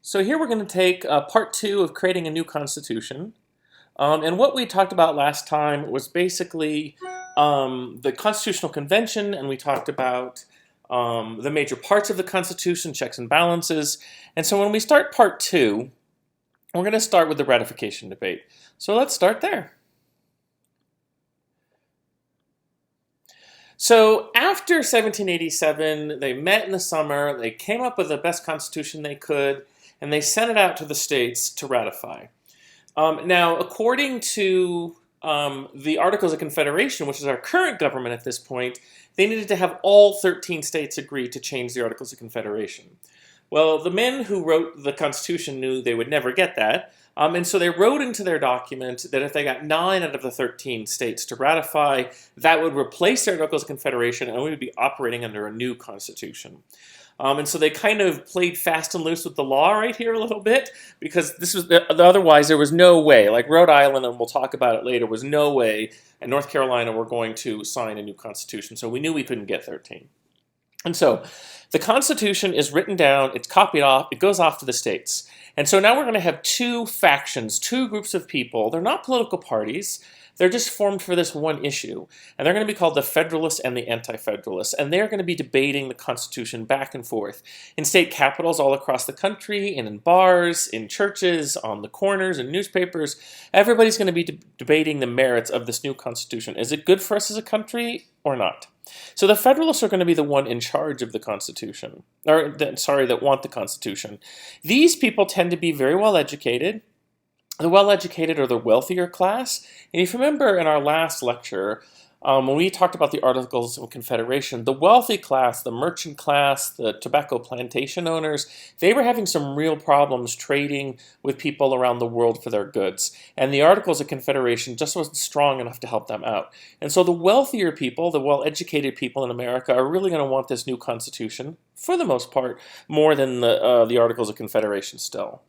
So here we're going to take part two of creating a new constitution. And what we talked about last time was basically the Constitutional Convention, and we talked about the major parts of the Constitution, checks and balances. And so when we start part two, we're going to start with the ratification debate. So let's start there. So after 1787, they met in the summer, they came up with the best constitution they could, and they sent it out to the states to ratify. Now, according to the Articles of Confederation, which is our current government at this point, they needed to have all 13 states agree to change the Articles of Confederation. Well, the men who wrote the Constitution knew they would never get that, and so they wrote into their document that if they got 9 out of the 13 states to ratify, that would replace the Articles of Confederation and we would be operating under a new constitution. And so they kind of played fast and loose with the law right here a little bit, because this was otherwise there was no way, like Rhode Island, and we'll talk about it later, was no way, and North Carolina were going to sign a new constitution, so we knew we couldn't get 13. And so the Constitution is written down, it's copied off, it goes off to the states. And so now we're going to have two factions, two groups of people. They're not political parties. They're just formed for this one issue. And they're going to be called the Federalists and the Anti Federalists. And they're going to be debating the Constitution back and forth in state capitals all across the country, and in bars, in churches, on the corners, in newspapers. Everybody's going to be debating the merits of this new Constitution. Is it good for us as a country or not? So the Federalists are going to be the one in charge of the Constitution, that want the Constitution. These people tend to be very well educated. The well-educated are the wealthier class. And if you remember in our last lecture, when we talked about the Articles of Confederation, the wealthy class, the merchant class, the tobacco plantation owners, they were having some real problems trading with people around the world for their goods. And the Articles of Confederation just wasn't strong enough to help them out. And so the wealthier people, the well-educated people in America, are really going to want this new constitution, for the most part, more than the Articles of Confederation still.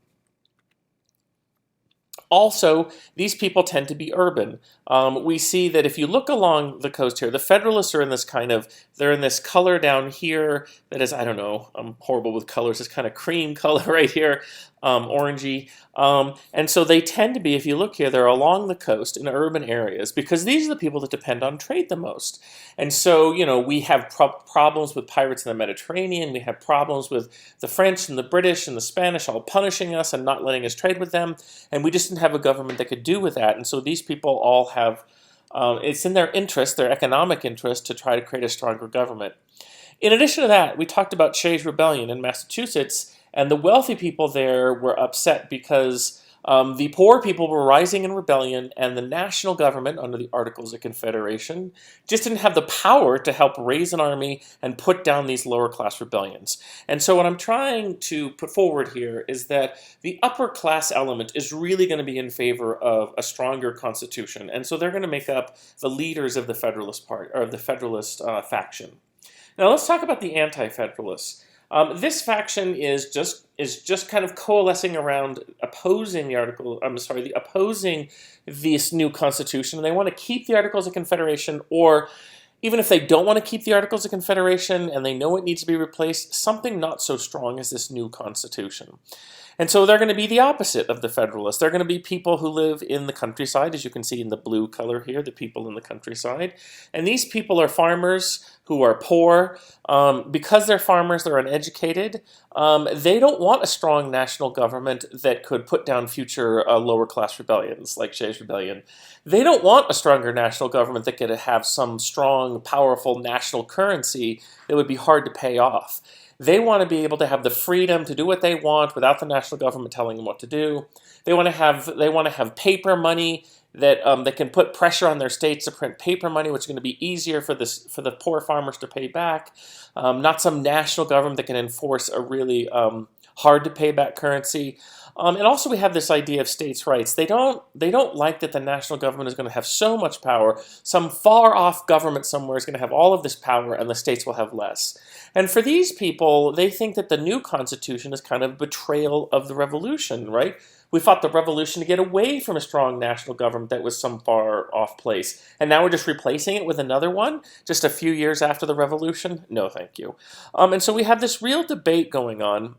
Also, these people tend to be urban. We see that if you look along the coast here, the Federalists are in this they're in this color down here that is, I don't know, I'm horrible with colors, this kind of cream color right here, orangey. And so they tend to be, if you look here, they're along the coast in urban areas, because these are the people that depend on trade the most. And so, we have problems with pirates in the Mediterranean, we have problems with the French and the British and the Spanish all punishing us and not letting us trade with them, and we just didn't have a government that could do with that. And so these people all have, it's in their interest, their economic interest, to try to create a stronger government. In addition to that, we talked about Shays' Rebellion in Massachusetts, and the wealthy people there were upset because the poor people were rising in rebellion, and the national government, under the Articles of Confederation, just didn't have the power to help raise an army and put down these lower class rebellions. And so what I'm trying to put forward here is that the upper class element is really going to be in favor of a stronger constitution, and so they're going to make up the leaders of the Federalist faction. Now let's talk about the Anti-Federalists. This faction is just kind of coalescing around opposing this new constitution. And they want to keep the Articles of Confederation, or even if they don't want to keep the Articles of Confederation and they know it needs to be replaced, something not so strong as this new constitution. And so they're going to be the opposite of the Federalists. They're going to be people who live in the countryside, as you can see in the blue color here, the people in the countryside. And these people are farmers who are poor. Because they're farmers, they're uneducated. They don't want a strong national government that could put down future lower class rebellions, like Shays' Rebellion. They don't want a stronger national government that could have some strong, powerful national currency that would be hard to pay off. They want to be able to have the freedom to do what they want without the national government telling them what to do. They want to have paper money that they can put pressure on their states to print paper money, which is going to be easier for the poor farmers to pay back. Not some national government that can enforce a really hard to pay back currency. And also we have this idea of states' rights. They don't like that the national government is going to have so much power. Some far off government somewhere is going to have all of this power and the states will have less. And for these people, they think that the new constitution is kind of a betrayal of the revolution, right? We fought the revolution to get away from a strong national government that was some far off place. And now we're just replacing it with another one just a few years after the revolution? No, thank you. And so we have this real debate going on.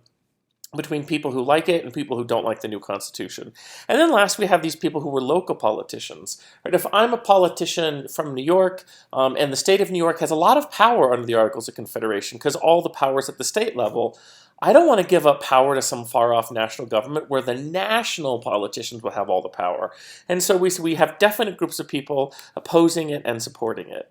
between people who like it and people who don't like the new Constitution. And then last, we have these people who were local politicians. Right? If I'm a politician from New York, and the state of New York has a lot of power under the Articles of Confederation, because all the power's at the state level, I don't want to give up power to some far-off national government where the national politicians will have all the power. And so we have definite groups of people opposing it and supporting it.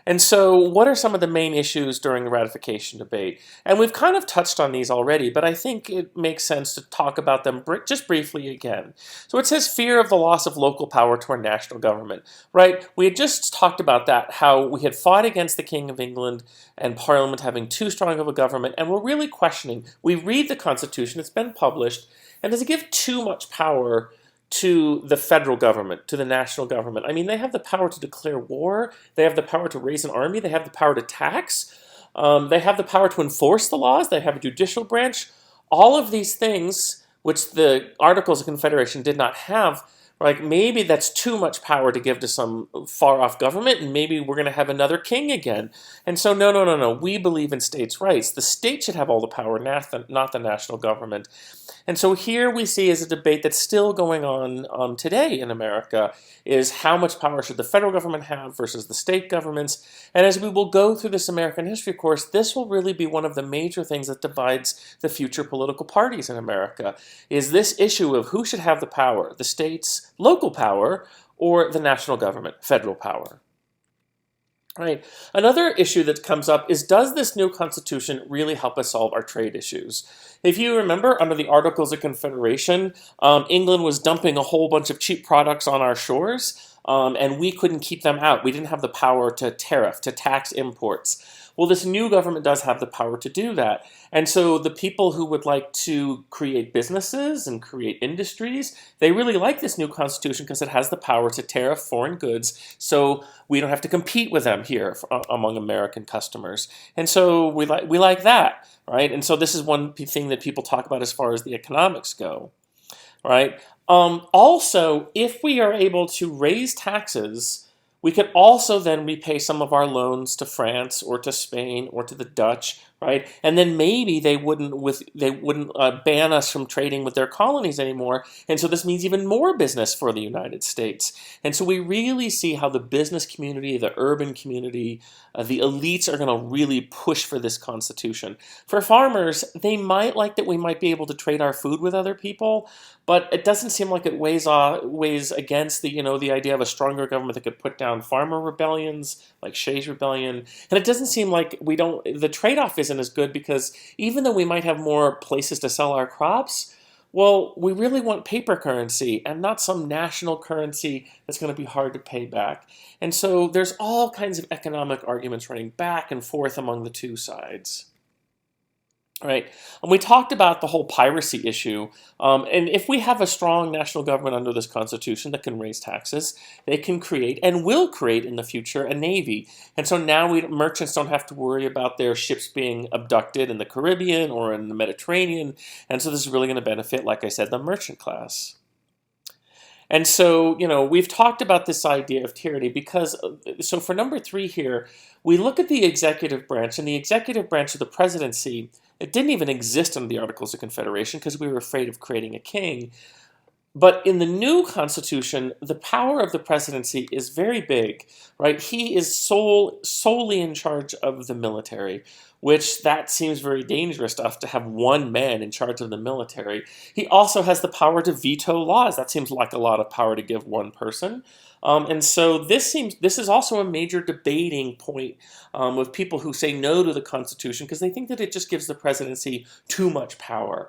And so what are some of the main issues during the ratification debate? And we've kind of touched on these already, but I think it makes sense to talk about them just briefly again. So it says fear of the loss of local power to our national government, right? We had just talked about that, how we had fought against the King of England and Parliament having too strong of a government, and we're really questioning. We read the Constitution, it's been published, and does it give too much power to the federal government, to the national government? I mean, they have the power to declare war, they have the power to raise an army, they have the power to tax, they have the power to enforce the laws, they have a judicial branch. All of these things, which the Articles of Confederation did not have, like maybe that's too much power to give to some far-off government, and maybe we're going to have another king again. And so no, we believe in states' rights. The state should have all the power, not the national government. And so here we see is a debate that's still going on today in America, is how much power should the federal government have versus the state governments. And as we will go through this American history course, this will really be one of the major things that divides the future political parties in America, is this issue of who should have the power, the states, local power, or the national government, federal power. Right. Another issue that comes up is, does this new Constitution really help us solve our trade issues? If you remember, under the Articles of Confederation, England was dumping a whole bunch of cheap products on our shores, and we couldn't keep them out. We didn't have the power to tariff, to tax imports. Well, this new government does have the power to do that. And so the people who would like to create businesses and create industries, they really like this new Constitution because it has the power to tariff foreign goods, so we don't have to compete with them here among American customers. And so we like that, right? And so this is one thing that people talk about as far as the economics go, right? Also, if we are able to raise taxes, we could also then repay some of our loans to France or to Spain or to the Dutch, right? And then maybe they wouldn't ban us from trading with their colonies anymore. And so this means even more business for the United States. And so we really see how the business community, the urban community, the elites are going to really push for this Constitution. For farmers, they might like that we might be able to trade our food with other people, but it doesn't seem like it weighs against the idea of a stronger government that could put down farmer rebellions like Shays' Rebellion. And it doesn't seem like the trade-off isn't as good, because even though we might have more places to sell our crops, well, we really want paper currency and not some national currency that's going to be hard to pay back. And so there's all kinds of economic arguments running back and forth among the two sides. Right, and we talked about the whole piracy issue, and if we have a strong national government under this Constitution that can raise taxes, they can create and will create in the future a navy. And so now merchants don't have to worry about their ships being abducted in the Caribbean or in the Mediterranean, and so this is really going to benefit, like I said, the merchant class. And so, we've talked about this idea of tyranny because, so for number 3 here, we look at the executive branch, and the executive branch of the presidency, it didn't even exist under the Articles of Confederation because we were afraid of creating a king. But in the new Constitution, the power of the presidency is very big, right? He is solely in charge of the military, which that seems very dangerous stuff to have one man in charge of the military. He also has the power to veto laws. That seems like a lot of power to give one person. And so this is also a major debating point with people who say no to the Constitution because they think that it just gives the presidency too much power.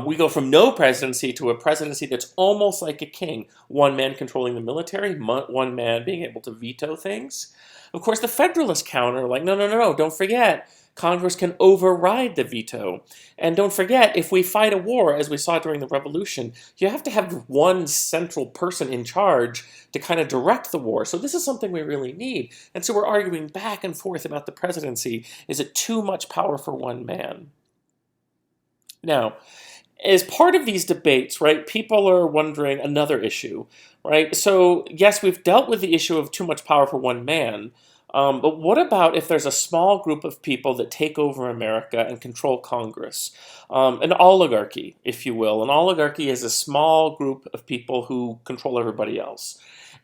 We go from no presidency to a presidency that's almost like a king. One man controlling the military, one man being able to veto things. Of course, the Federalists counter, like, no, don't forget, Congress can override the veto. And don't forget, if we fight a war, as we saw during the Revolution, you have to have one central person in charge to kind of direct the war. So this is something we really need. And so we're arguing back and forth about the presidency. Is it too much power for one man? Now, as part of these debates, right, people are wondering another issue, right? So yes, we've dealt with the issue of too much power for one man, But what about if there's a small group of people that take over America and control Congress? An oligarchy, if you will. An oligarchy is a small group of people who control everybody else.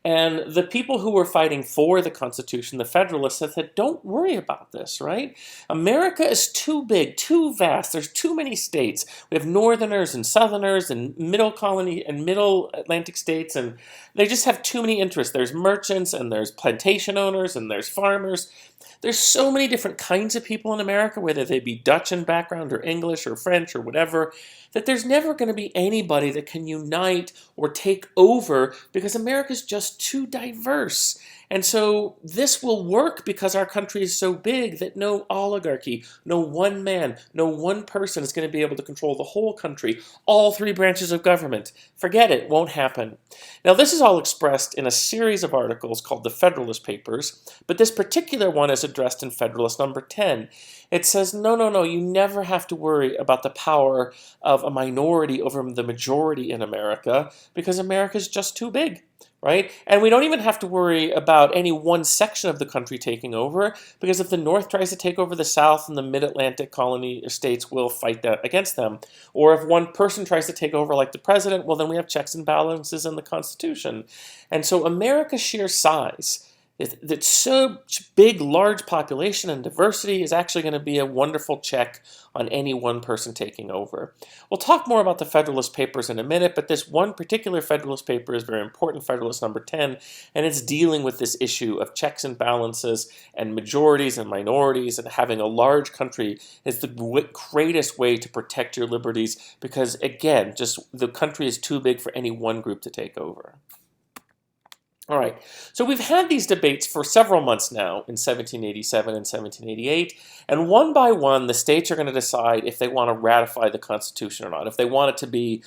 And the people who were fighting for the Constitution, the Federalists, said, don't worry about this, right? America is too big, too vast. There's too many states. We have Northerners and Southerners and middle colony and middle Atlantic states, and they just have too many interests. There's merchants, and there's plantation owners, and there's farmers. There's so many different kinds of people in America, whether they be Dutch in background or English or French or whatever, that there's never going to be anybody that can unite or take over because America's just too diverse. And so this will work because our country is so big that no oligarchy, no one man, no one person is going to be able to control the whole country, all three branches of government. Forget it, won't happen. Now this is all expressed in a series of articles called the Federalist Papers, but this particular one is addressed in Federalist number 10. It says, no, you never have to worry about the power of a minority over the majority in America because America's just too big. Right? And we don't even have to worry about any one section of the country taking over, because if the North tries to take over the South, and the mid-Atlantic colony states will fight that against them. Or if one person tries to take over like the president, well, then we have checks and balances in the Constitution. And so America's sheer size, that such big, large population and diversity is actually going to be a wonderful check on any one person taking over. We'll talk more about the Federalist Papers in a minute, but this one particular Federalist Paper is very important, Federalist number 10, and it's dealing with this issue of checks and balances and majorities and minorities, and having a large country is the greatest way to protect your liberties because, again, just the country is too big for any one group to take over. All right, so we've had these debates for several months now in 1787 and 1788, and one by one the states are going to decide if they want to ratify the Constitution or not, if they want it to be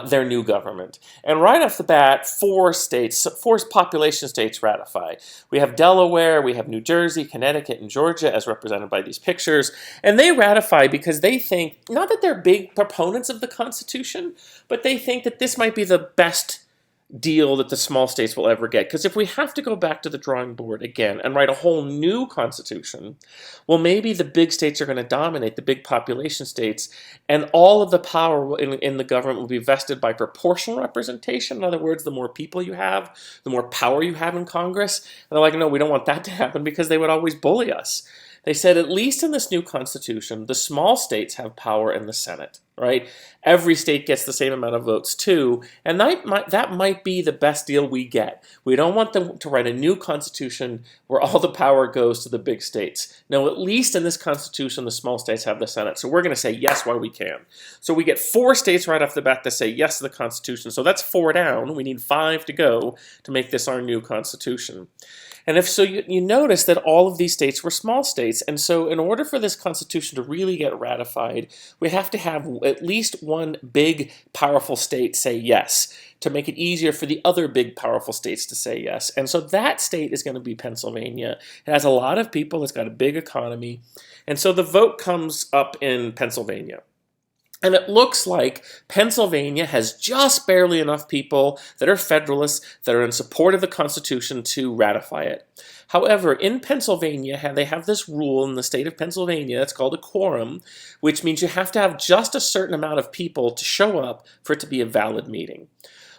their new government. And right off the bat, four population states ratify. We have Delaware, we have New Jersey, Connecticut, and Georgia as represented by these pictures, and they ratify because they think, not that they're big proponents of the Constitution, but they think that this might be the best deal that the small states will ever get. Because if we have to go back to the drawing board again and write a whole new constitution, well, maybe the big states are going to dominate, the big population states, and all of the power in the government will be vested by proportional representation. In other words, the more people you have, the more power you have in Congress. And they're like, no, we don't want that to happen because they would always bully us. They said, at least in this new constitution, the small states have power in the Senate, right? Every state gets the same amount of votes too, and that might be the best deal we get. We don't want them to write a new constitution where all the power goes to the big states. No, at least in this constitution, the small states have the Senate, so we're going to say yes while we can. So we get 4 states right off the bat to say yes to the Constitution, so that's 4 down. We need 5 to go to make this our new constitution. And if so, you notice that all of these states were small states. And so in order for this Constitution to really get ratified, we have to have at least one big, powerful state say yes to make it easier for the other big, powerful states to say yes. And so that state is going to be Pennsylvania. It has a lot of people. It's got a big economy. And so the vote comes up in Pennsylvania. And it looks like Pennsylvania has just barely enough people that are Federalists that are in support of the Constitution to ratify it. However, in Pennsylvania, they have this rule in the state of Pennsylvania, it's called a quorum, which means you have to have just a certain amount of people to show up for it to be a valid meeting.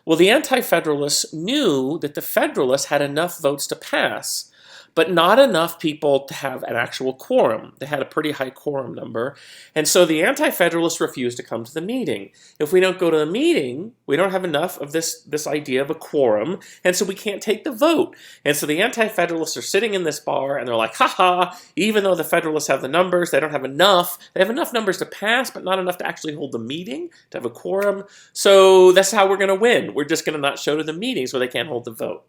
Well, the Anti Federalists knew that the Federalists had enough votes to pass, but not enough people to have an actual quorum. They had a pretty high quorum number. And so the Anti-Federalists refused to come to the meeting. If we don't go to the meeting, we don't have enough of this idea of a quorum, and so we can't take the vote. And so the Anti-Federalists are sitting in this bar, and they're like, haha, even though the Federalists have the numbers, they don't have enough. They have enough numbers to pass, but not enough to actually hold the meeting, to have a quorum. So that's how we're going to win. We're just going to not show to the meetings where they can't hold the vote.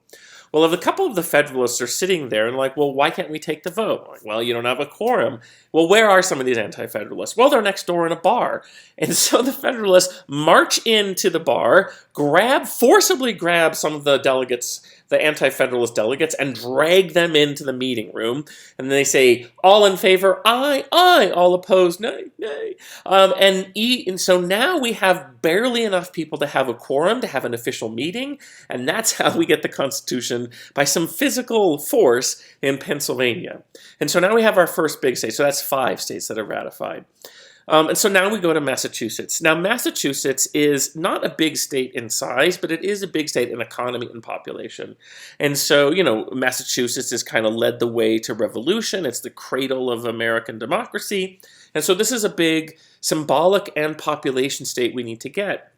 Well, if a couple of the Federalists are sitting there and like, well, why can't we take the vote? Like, well, you don't have a quorum. Well, where are some of these Anti-Federalists? Well, they're next door in a bar. And so the Federalists march into the bar, forcibly grab some of the delegates the Anti-Federalist delegates and drag them into the meeting room. And they say, all in favor, aye, aye, all opposed, nay, nay. And so now we have barely enough people to have a quorum, to have an official meeting, and that's how we get the Constitution by some physical force in Pennsylvania. And so now we have our first big state, so that's 5 states that have ratified. And so now we go to Massachusetts. Now, Massachusetts is not a big state in size, but it is a big state in economy and population. And so, Massachusetts has kind of led the way to revolution. It's the cradle of American democracy. And so this is a big symbolic and population state we need to get.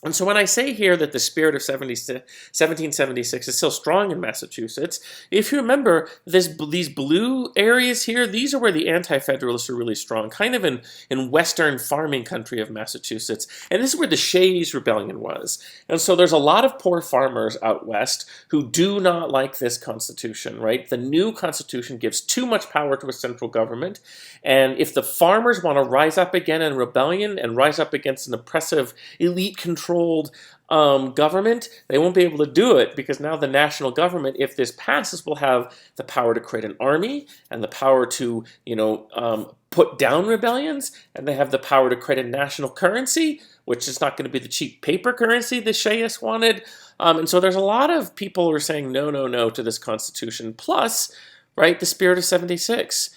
And so when I say here that the spirit of 1776 is still strong in Massachusetts, if you remember these blue areas here, these are where the Anti-Federalists are really strong, kind of in western farming country of Massachusetts. And this is where the Shays Rebellion was. And so there's a lot of poor farmers out west who do not like this Constitution, right? The new Constitution gives too much power to a central government. And if the farmers want to rise up again in rebellion and rise up against an oppressive elite controlled government, they won't be able to do it because now the national government, if this passes, will have the power to create an army and the power to, put down rebellions, and they have the power to create a national currency, which is not going to be the cheap paper currency the Shayists wanted. And so there's a lot of people who are saying no, no, no to this Constitution. Plus, right, the spirit of 76.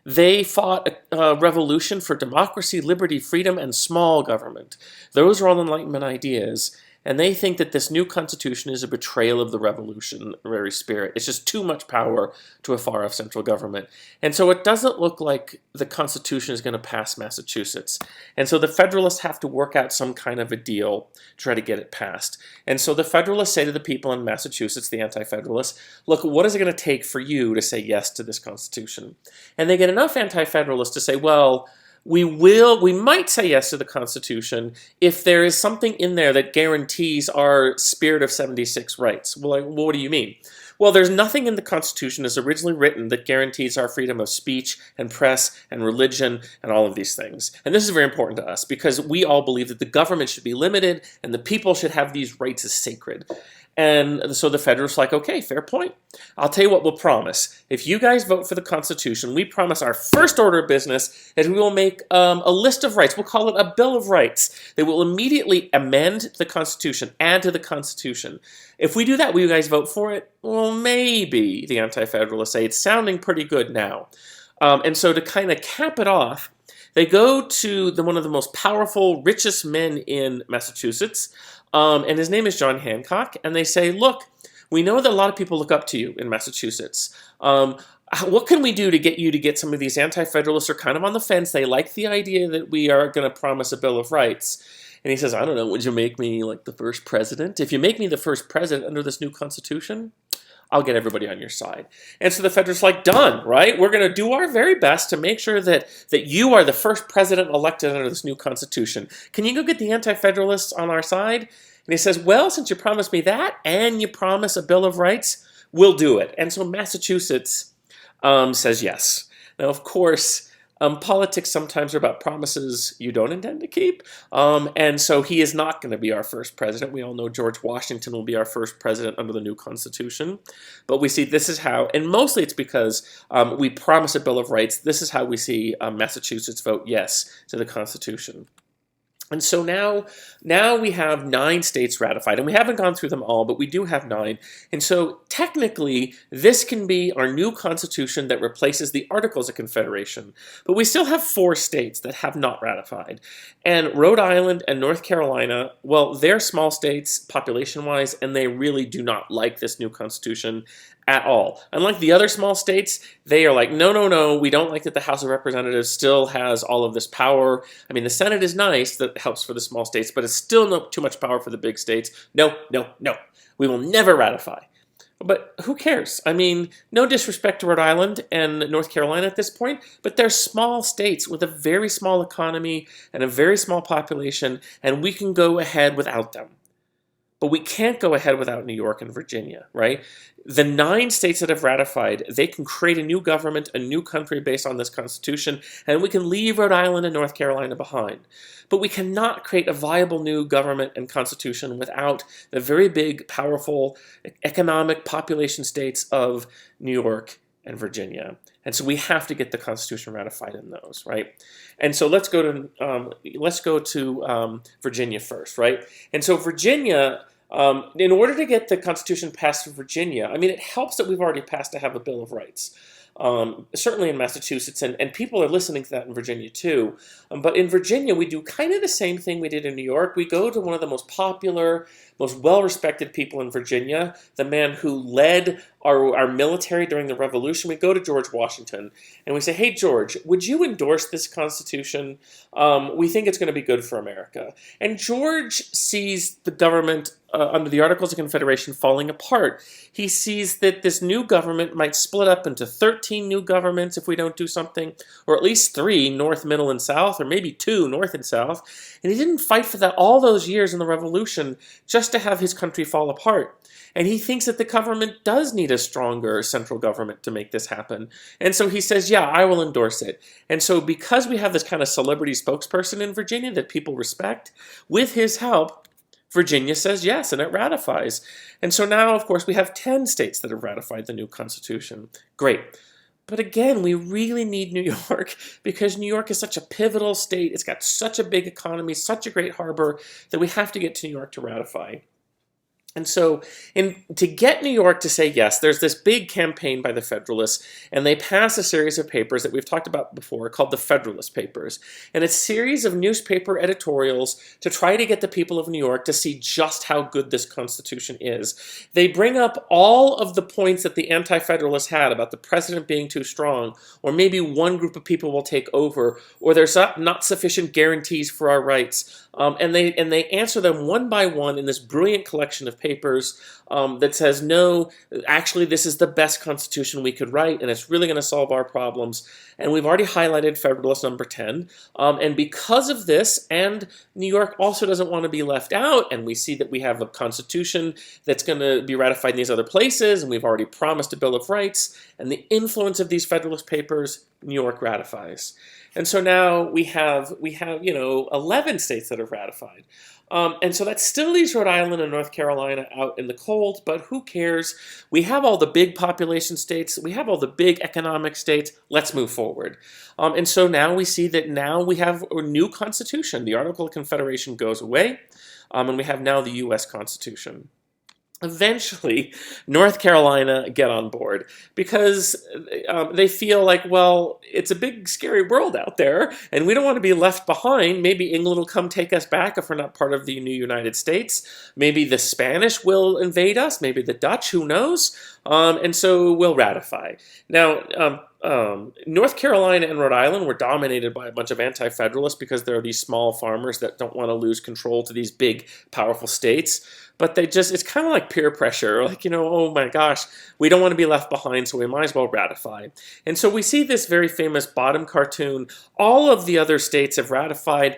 They fought a revolution for democracy, liberty, freedom, and small government. Those are all Enlightenment ideas. And they think that this new Constitution is a betrayal of the revolutionary spirit. It's just too much power to a far-off central government. And so it doesn't look like the Constitution is going to pass Massachusetts. And so the Federalists have to work out some kind of a deal to try to get it passed. And so the Federalists say to the people in Massachusetts, the Anti-Federalists, look, what is it going to take for you to say yes to this Constitution? And they get enough Anti-Federalists to say, well, we might say yes to the Constitution if there is something in there that guarantees our spirit of 76 rights. Well, what do you mean? Well, there's nothing in the Constitution as originally written that guarantees our freedom of speech and press and religion and all of these things. And this is very important to us because we all believe that the government should be limited and the people should have these rights as sacred. And so the Federalists are like, okay, fair point. I'll tell you what we'll promise. If you guys vote for the Constitution, we promise our first order of business is we will make a list of rights. We'll call it a Bill of Rights. They will immediately amend the Constitution, add to the Constitution. If we do that, will you guys vote for it? Well, maybe, the Anti-Federalists say. It's sounding pretty good now. And so to kind of cap it off, they go to one of the most powerful, richest men in Massachusetts, and his name is John Hancock, and they say, look, we know that a lot of people look up to you in Massachusetts. What can we do to get you to get some of these Anti-Federalists are kind of on the fence. They like the idea that we are going to promise a Bill of Rights. And he says, I don't know, would you make me like the first president? If you make me the first president under this new Constitution, I'll get everybody on your side. And so the Federalists are like, done, right? We're going to do our very best to make sure that you are the first president elected under this new Constitution. Can you go get the Anti-Federalists on our side? And he says, well, since you promised me that and you promise a Bill of Rights, we'll do it. And so Massachusetts says yes. Now, of course, politics sometimes are about promises you don't intend to keep. And so he is not going to be our first president. We all know George Washington will be our first president under the new Constitution. But we see this is how, and mostly it's because we promise a Bill of Rights. This is how we see Massachusetts vote yes to the Constitution. And so now we have 9 states ratified, and we haven't gone through them all, but we do have 9. And so technically, this can be our new Constitution that replaces the Articles of Confederation. But we still have 4 states that have not ratified. And Rhode Island and North Carolina, well, they're small states population-wise, and they really do not like this new Constitution at all. Unlike the other small states, they are like, no, no, no, we don't like that the House of Representatives still has all of this power. I mean, the Senate is nice, that helps for the small states, but it's still not too much power for the big states. No, no, no, we will never ratify. But who cares? I mean, no disrespect to Rhode Island and North Carolina at this point, but they're small states with a very small economy and a very small population, and we can go ahead without them. But we can't go ahead without New York and Virginia, right? The 9 states that have ratified, they can create a new government, a new country based on this Constitution, and we can leave Rhode Island and North Carolina behind. But we cannot create a viable new government and Constitution without the very big, powerful, economic population states of New York and Virginia. And so we have to get the Constitution ratified in those, right? And so let's go to Virginia first, right? And so Virginia, in order to get the Constitution passed for Virginia, I mean, it helps that we've already passed to have a Bill of Rights. Certainly in Massachusetts, and people are listening to that in Virginia too. But in Virginia, we do kind of the same thing we did in New York. We go to one of the most popular, most well-respected people in Virginia, the man who led our military during the Revolution. We go to George Washington, and we say, hey, George, would you endorse this Constitution? We think it's going to be good for America. And George sees the government under the Articles of Confederation falling apart. He sees that this new government might split up into 13 new governments if we don't do something, or at least 3, North, Middle, and South, or maybe 2, North and South. And he didn't fight for that all those years in the Revolution just to have his country fall apart. And he thinks that the government does need a stronger central government to make this happen. And so he says, yeah, I will endorse it. And so because we have this kind of celebrity spokesperson in Virginia that people respect, with his help, Virginia says yes, and it ratifies. And so now, of course, we have 10 states that have ratified the new Constitution. Great. But again, we really need New York because New York is such a pivotal state. It's got such a big economy, such a great harbor that we have to get to New York to ratify. And so to get New York to say yes, there's this big campaign by the Federalists, and they pass a series of papers that we've talked about before called the Federalist Papers. And it's a series of newspaper editorials to try to get the people of New York to see just how good this Constitution is. They bring up all of the points that the Anti Federalists had about the president being too strong, or maybe one group of people will take over, or there's not sufficient guarantees for our rights. And they answer them one by one in this brilliant collection of papers that says, no, actually this is the best Constitution we could write, and it's really going to solve our problems. And we've already highlighted Federalist number 10. And because of this, and New York also doesn't want to be left out, and we see that we have a Constitution that's going to be ratified in these other places, and we've already promised a Bill of Rights, and the influence of these Federalist Papers, New York ratifies. And so now we have 11 states that have ratified. And so that still leaves Rhode Island and North Carolina out in the cold, but who cares? We have all the big population states. We have all the big economic states. Let's move forward. And so now we see that now we have a new Constitution. The Article of Confederation goes away, and we have now the U.S. Constitution. Eventually, North Carolina get on board because they feel like, well, it's a big, scary world out there, and we don't want to be left behind. Maybe England will come take us back if we're not part of the new United States. Maybe the Spanish will invade us. Maybe the Dutch, who knows? And so we'll ratify. Now, North Carolina and Rhode Island were dominated by a bunch of anti-federalists because there are these small farmers that don't want to lose control to these big, powerful states. But it's kind of like peer pressure, like, oh my gosh, we don't want to be left behind, so we might as well ratify. And so we see this very famous bottom cartoon. All of the other states have ratified.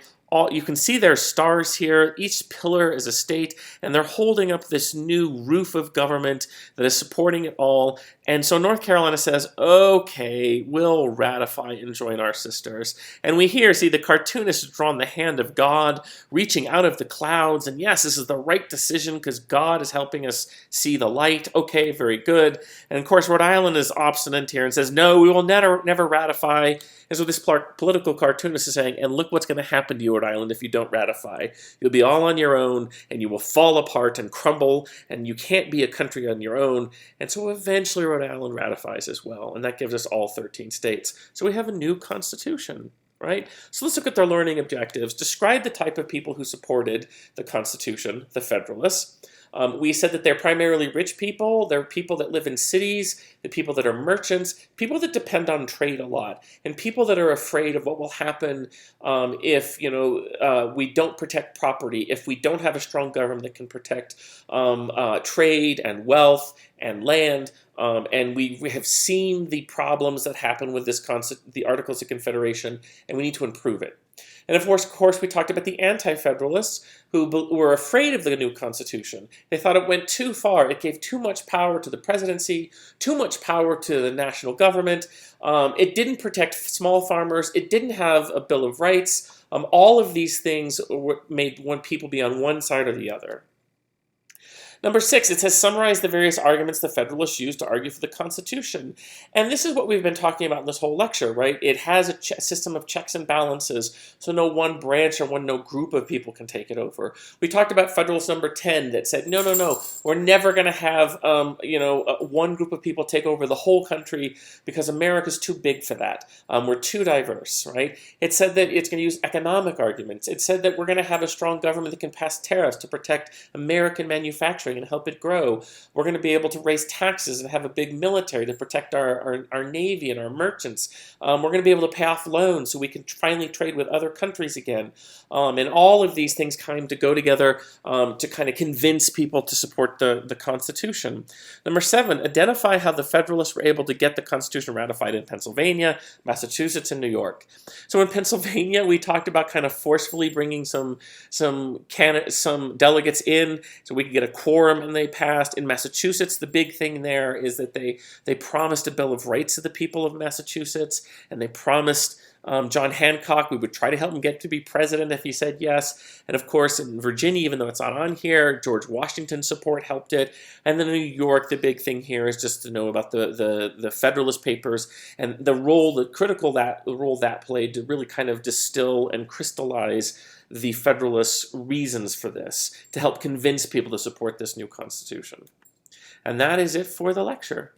You can see their stars here. Each pillar is a state, and they're holding up this new roof of government that is supporting it all. And so North Carolina says, okay, we'll ratify and join our sisters. And we see the cartoonist has drawn the hand of God reaching out of the clouds. And yes, this is the right decision because God is helping us see the light. Okay, very good. And of course, Rhode Island is obstinate here and says, no, we will never ratify. And so this political cartoonist is saying, and look what's going to happen to you, Rhode Island, if you don't ratify. You'll be all on your own, and you will fall apart and crumble, and you can't be a country on your own. And so eventually Rhode Island ratifies as well, and that gives us all 13 states. So we have a new constitution, right? So let's look at their learning objectives. Describe the type of people who supported the Constitution, the Federalists. We said that they're primarily rich people. They're people that live in cities, the people that are merchants, people that depend on trade a lot, and people that are afraid of what will happen if we don't protect property, if we don't have a strong government that can protect trade and wealth and land. And we have seen the problems that happen with the Articles of Confederation, and we need to improve it. And of course, we talked about the Anti Federalists, who were afraid of the new Constitution. They thought it went too far. It gave too much power to the presidency, too much power to the national government. It didn't protect small farmers. It didn't have a Bill of Rights. All of these things made people be on one side or the other. Number 6, it says summarize the various arguments the Federalists used to argue for the Constitution. And this is what we've been talking about in this whole lecture, right? It has a system of checks and balances, so no one branch or no group of people can take it over. We talked about Federalist number 10 that said, no, we're never going to have one group of people take over the whole country because America's too big for that. We're too diverse, right? It said that it's going to use economic arguments. It said that we're going to have a strong government that can pass tariffs to protect American manufacturing and help it grow. We're going to be able to raise taxes and have a big military to protect our Navy and our merchants. We're going to be able to pay off loans so we can finally trade with other countries again. And all of these things kind of go together to kind of convince people to support the Constitution. Number 7, identify how the Federalists were able to get the Constitution ratified in Pennsylvania, Massachusetts, and New York. So in Pennsylvania, we talked about kind of forcefully bringing some delegates in so we could get a quorum, and they passed. In Massachusetts, the big thing there is that they promised a Bill of Rights to the people of Massachusetts, and they promised John Hancock we would try to help him get to be president if he said yes. And of course, in Virginia, even though it's not on here, George Washington's support helped it. And then in New York, the big thing here is just to know about the Federalist Papers and the critical role that played to really kind of distill and crystallize the Federalists' reasons for this, to help convince people to support this new Constitution. And that is it for the lecture.